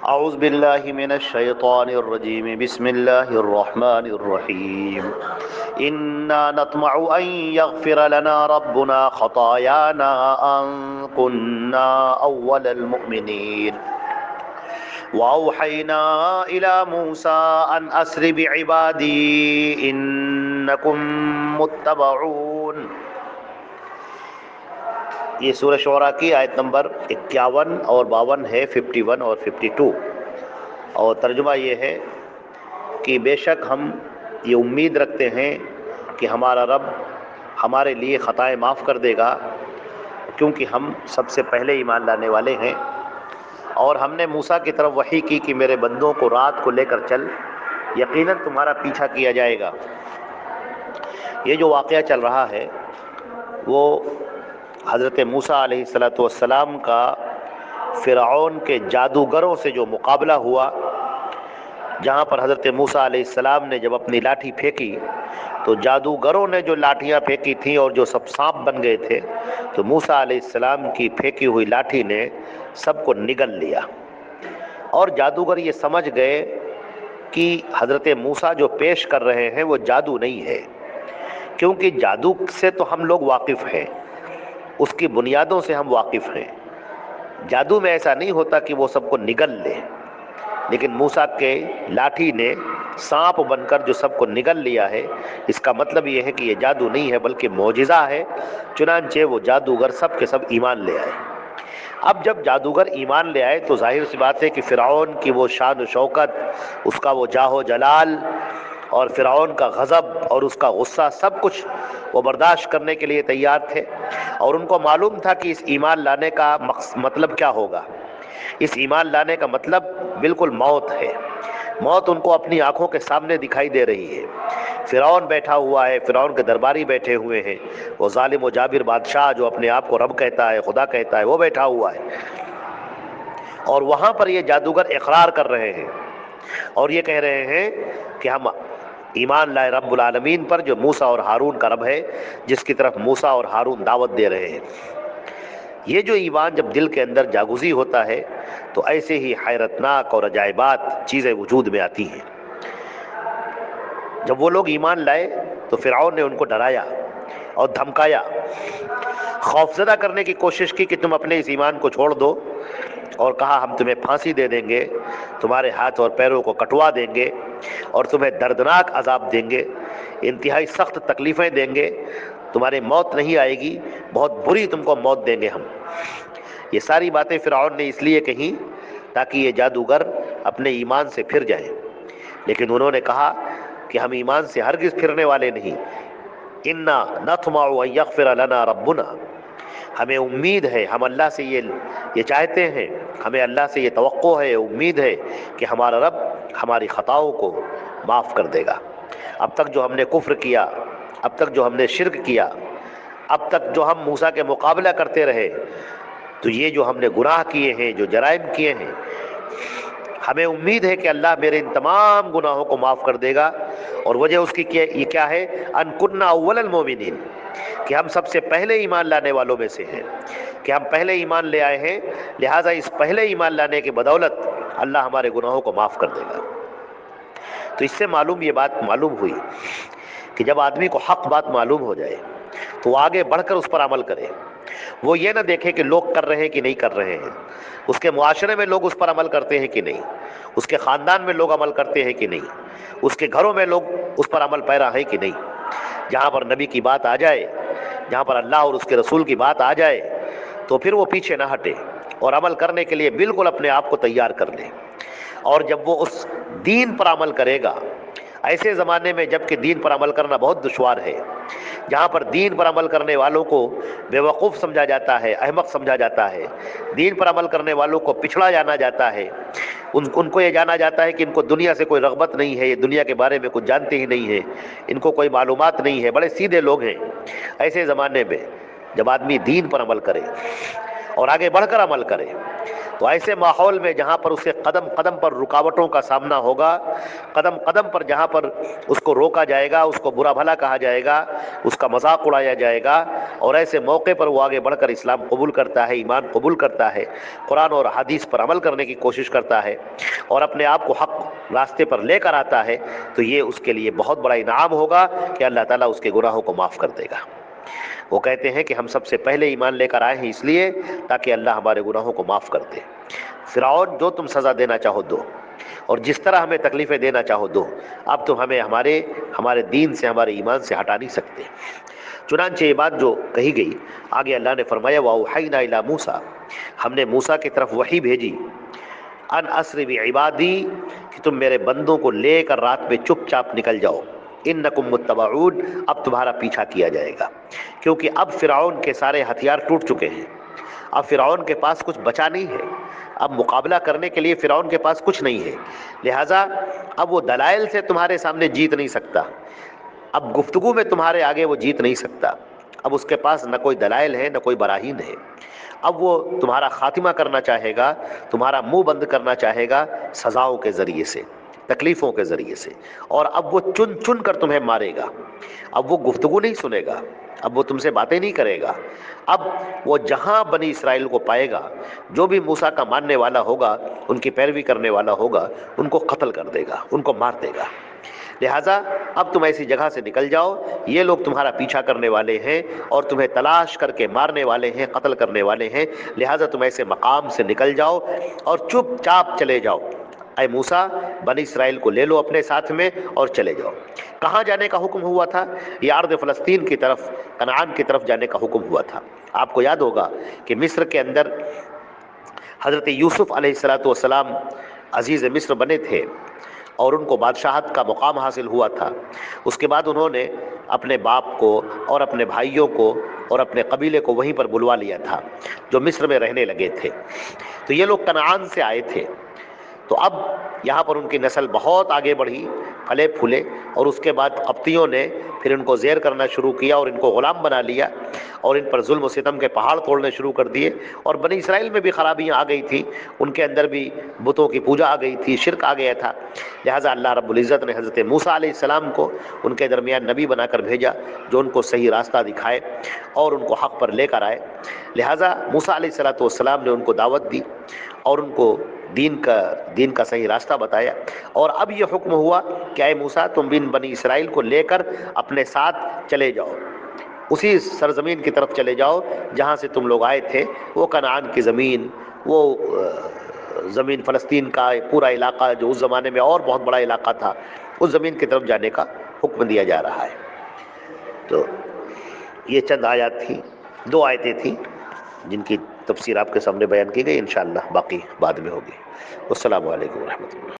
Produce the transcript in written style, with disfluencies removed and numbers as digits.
اعوذ باللہ من الشیطان الرجیم بسم اللہ الرحمن الرحیم انا نطمع ان یغفر لنا ربنا خطایانا ان كنا اول المؤمنین واوحینا الی موسیٰ ان اسر بعبادی انکم متبعون۔ یہ سورہ شعراء کی آیت نمبر 51 اور 52 ہے، 51 اور 52، اور ترجمہ یہ ہے کہ بے شک ہم یہ امید رکھتے ہیں کہ ہمارا رب ہمارے لیے خطائیں معاف کر دے گا، کیونکہ ہم سب سے پہلے ایمان لانے والے ہیں، اور ہم نے موسیٰ کی طرف وحی کی کہ میرے بندوں کو رات کو لے کر چل، یقیناً تمہارا پیچھا کیا جائے گا۔ یہ جو واقعہ چل رہا ہے وہ حضرت موسیٰ علیہ السلام کا فرعون کے جادوگروں سے جو مقابلہ ہوا، جہاں پر حضرت موسیٰ علیہ السلام نے جب اپنی لاٹھی پھینکی تو جادوگروں نے جو لاٹھیاں پھینکی تھیں اور جو سب سانپ بن گئے تھے، تو موسیٰ علیہ السلام کی پھینکی ہوئی لاٹھی نے سب کو نگل لیا، اور جادوگر یہ سمجھ گئے کہ حضرت موسیٰ جو پیش کر رہے ہیں وہ جادو نہیں ہے، کیونکہ جادو سے تو ہم لوگ واقف ہیں، اس کی بنیادوں سے ہم واقف ہیں۔ جادو میں ایسا نہیں ہوتا کہ وہ سب کو نگل لے، لیکن موسیٰ کے لاٹھی نے سانپ بن کر جو سب کو نگل لیا ہے، اس کا مطلب یہ ہے کہ یہ جادو نہیں ہے بلکہ معجزہ ہے۔ چنانچہ وہ جادوگر سب کے سب ایمان لے آئے۔ اب جب جادوگر ایمان لے آئے تو ظاہر سی بات ہے کہ فرعون کی وہ شان و شوکت، اس کا وہ جاہ و جلال، اور فرعون کا غضب اور اس کا غصہ، سب کچھ وہ برداشت کرنے کے لیے تیار تھے، اور ان کو معلوم تھا کہ اس ایمان لانے کا مطلب کیا ہوگا۔ اس ایمان لانے کا مطلب بالکل موت ہے۔ موت ان کو اپنی آنکھوں کے سامنے دکھائی دے رہی ہے۔ فرعون بیٹھا ہوا ہے، فرعون کے درباری بیٹھے ہوئے ہیں، وہ ظالم و جابر بادشاہ جو اپنے آپ کو رب کہتا ہے، خدا کہتا ہے، وہ بیٹھا ہوا ہے، اور وہاں پر یہ جادوگر اقرار کر رہے ہیں اور یہ کہہ رہے ہیں کہ ہم ایمان لائے رب العالمین پر، جو موسیٰ اور ہارون کا رب ہے، جس کی طرف موسیٰ اور ہارون دعوت دے رہے ہیں۔ یہ جو ایمان جب دل کے اندر جاگزی ہوتا ہے تو ایسے ہی حیرتناک اور عجائبات چیزیں وجود میں آتی ہیں۔ جب وہ لوگ ایمان لائے تو فرعون نے ان کو ڈرایا اور دھمکایا، خوفزدہ کرنے کی کوشش کی کہ تم اپنے اس ایمان کو چھوڑ دو، اور کہا ہم تمہیں پھانسی دے دیں گے، تمہارے ہاتھ اور پیروں کو کٹوا دیں گے، اور تمہیں دردناک عذاب دیں گے، انتہائی سخت تکلیفیں دیں گے، تمہاری موت نہیں آئے گی، بہت بری تم کو موت دیں گے ہم۔ یہ ساری باتیں فرعون نے اس لیے کہیں تاکہ یہ جادوگر اپنے ایمان سے پھر جائیں، لیکن انہوں نے کہا کہ ہم ایمان سے ہرگز پھرنے والے نہیں۔ انا نطمع ان یغفر لنا ربنا، ہمیں امید ہے، ہم اللہ سے یہ چاہتے ہیں، ہمیں اللہ سے یہ توقع ہے، امید ہے کہ ہمارا رب ہماری خطاؤں کو معاف کر دے گا۔ اب تک جو ہم نے کفر کیا، اب تک جو ہم نے شرک کیا، اب تک جو ہم موسیٰ کے مقابلہ کرتے رہے، تو یہ جو ہم نے گناہ کیے ہیں، جو جرائم کیے ہیں، ہمیں امید ہے کہ اللہ میرے ان تمام گناہوں کو معاف کر دے گا، اور وجہ اس کی یہ کیا ہے؟ ان کنا اول المومنین، کہ ہم سب سے پہلے ایمان لانے والوں میں سے ہیں، کہ ہم پہلے ایمان لے آئے ہیں، لہٰذا اس پہلے ایمان لانے کی بدولت اللہ ہمارے گناہوں کو معاف کر دے گا۔ تو اس سے یہ بات معلوم ہوئی کہ جب آدمی کو حق بات معلوم ہو جائے تو وہ آگے بڑھ کر اس پر عمل کرے، وہ یہ نہ دیکھے کہ لوگ کر رہے ہیں کہ نہیں کر رہے ہیں، اس کے معاشرے میں لوگ اس پر عمل کرتے ہیں کہ نہیں، اس کے خاندان میں لوگ عمل کرتے ہیں کہ نہیں، اس کے گھروں میں لوگ اس پر عمل پیرا ہیں کہ نہیں۔ جہاں پر نبی کی بات آ جائے، جہاں پر اللہ اور اس کے رسول کی بات آ جائے تو پھر وہ پیچھے نہ ہٹے اور عمل کرنے کے لیے بالکل اپنے آپ کو تیار کر لے۔ اور جب وہ اس دین پر عمل کرے گا، ایسے زمانے میں جب کہ دین پر عمل کرنا بہت دشوار ہے، جہاں پر دین پر عمل کرنے والوں کو بے وقوف سمجھا جاتا ہے، احمق سمجھا جاتا ہے، دین پر عمل کرنے والوں کو پچھڑا جانا جاتا ہے، ان کو یہ جانا جاتا ہے کہ ان کو دنیا سے کوئی رغبت نہیں ہے، یہ دنیا کے بارے میں کچھ جانتے ہی نہیں ہیں، ان کو کوئی معلومات نہیں ہے، بڑے سیدھے لوگ ہیں۔ ایسے زمانے میں جب آدمی دین پر عمل کرے اور آگے بڑھ کر عمل کرے تو ایسے ماحول میں جہاں پر اسے قدم قدم پر رکاوٹوں کا سامنا ہوگا، قدم قدم پر جہاں پر اس کو روکا جائے گا، اس کو برا بھلا کہا جائے گا، اس کا مذاق اڑایا جائے گا، اور ایسے موقع پر وہ آگے بڑھ کر اسلام قبول کرتا ہے، ایمان قبول کرتا ہے، قرآن اور حدیث پر عمل کرنے کی کوشش کرتا ہے اور اپنے آپ کو حق راستے پر لے کر آتا ہے، تو یہ اس کے لیے بہت بڑا انعام ہوگا کہ اللہ تعالیٰ اس کے گناہوں کو معاف کر دے گا۔ وہ کہتے ہیں کہ ہم سب سے پہلے ایمان لے کر آئے ہیں اس لیے تاکہ اللہ ہمارے گناہوں کو معاف کر دے۔ فرعون جو تم سزا دینا چاہو دو، اور جس طرح ہمیں تکلیفیں دینا چاہو دو، اب تم ہمیں ہمارے دین سے، ہمارے ایمان سے ہٹا نہیں سکتے۔ چنانچہ یہ بات جو کہی گئی، آگے اللہ نے فرمایا وَأَوْحَيْنَا إِلَىٰ مُوسَىٰ، ہم نے موسیٰ کی طرف وحی بھیجی، ان اسر بعبادی، کہ تم میرے بندوں کو لے کر رات میں چپ چاپ نکل جاؤ، انکم متبعون، اب تمہارا پیچھا کیا جائے گا، کیونکہ اب فرعون کے سارے ہتھیار ٹوٹ چکے ہیں، اب فرعون کے پاس کچھ بچا نہیں ہے، اب مقابلہ کرنے کے لیے فرعون کے پاس کچھ نہیں ہے، لہٰذا اب وہ دلائل سے تمہارے سامنے جیت نہیں سکتا، اب گفتگو میں تمہارے آگے وہ جیت نہیں سکتا، اب اس کے پاس نہ کوئی دلائل ہے نہ کوئی براہین ہے، اب وہ تمہارا خاتمہ کرنا چاہے گا، تمہارا منہ بند کرنا چاہے گا سزاؤں کے ذریعے سے، تکلیفوں کے ذریعے سے، اور اب وہ چن چن کر تمہیں مارے گا، اب وہ گفتگو نہیں سنے گا، اب وہ تم سے باتیں نہیں کرے گا، اب وہ جہاں بنی اسرائیل کو پائے گا، جو بھی موسیٰ کا ماننے والا ہوگا، ان کی پیروی کرنے والا ہوگا، ان کو قتل کر دے گا، ان کو مار دے گا، لہٰذا اب تم ایسی جگہ سے نکل جاؤ، یہ لوگ تمہارا پیچھا کرنے والے ہیں اور تمہیں تلاش کر کے مارنے والے ہیں، قتل کرنے والے ہیں، لہٰذا تم ایسے مقام سے نکل جاؤ اور چپ چاپ چلے جاؤ، اے موسیٰ بنی اسرائیل کو لے لو اپنے ساتھ میں اور چلے جاؤ۔ کہاں جانے کا حکم ہوا تھا؟ یہ ارض فلسطین کی طرف، کنعان کی طرف جانے کا حکم ہوا تھا۔ آپ کو یاد ہوگا کہ مصر کے اندر حضرت یوسف علیہ السلام عزیز مصر بنے تھے اور ان کو بادشاہت کا مقام حاصل ہوا تھا، اس کے بعد انہوں نے اپنے باپ کو اور اپنے بھائیوں کو اور اپنے قبیلے کو وہیں پر بلوا لیا تھا جو مصر میں رہنے لگے تھے، تو یہ لوگ کنعان سے آئے تھے، تو اب یہاں پر ان کی نسل بہت آگے بڑھی، پھلے پھولے، اور اس کے بعد قبطیوں نے پھر ان کو زیر کرنا شروع کیا اور ان کو غلام بنا لیا اور ان پر ظلم و ستم کے پہاڑ توڑنے شروع کر دیے، اور بنی اسرائیل میں بھی خرابیاں آ گئی تھیں، ان کے اندر بھی بتوں کی پوجا آ گئی تھی، شرک آ گیا تھا، لہٰذا اللہ رب العزت نے حضرت موسیٰ علیہ السلام کو ان کے درمیان نبی بنا کر بھیجا جو ان کو صحیح راستہ دکھائے اور ان کو حق پر لے کر آئے، لہٰذا موسیٰ علیہ السلام نے ان کو دعوت دی اور ان کو دین کا صحیح راستہ بتایا، اور اب یہ حکم ہوا کہ اے موسیٰ تم بنی اسرائیل کو لے کر اپنے ساتھ چلے جاؤ، اسی سرزمین کی طرف چلے جاؤ جہاں سے تم لوگ آئے تھے، وہ کنعان کی زمین، وہ زمین فلسطین کا پورا علاقہ جو اس زمانے میں اور بہت بڑا علاقہ تھا، اس زمین کی طرف جانے کا حکم دیا جا رہا ہے۔ تو یہ چند آیات تھیں، 2 آیتیں تھیں جن کی تفسیر آپ کے سامنے بیان کی گئی، انشاءاللہ باقی بعد میں ہوگی۔ السلام علیکم ورحمۃ اللہ۔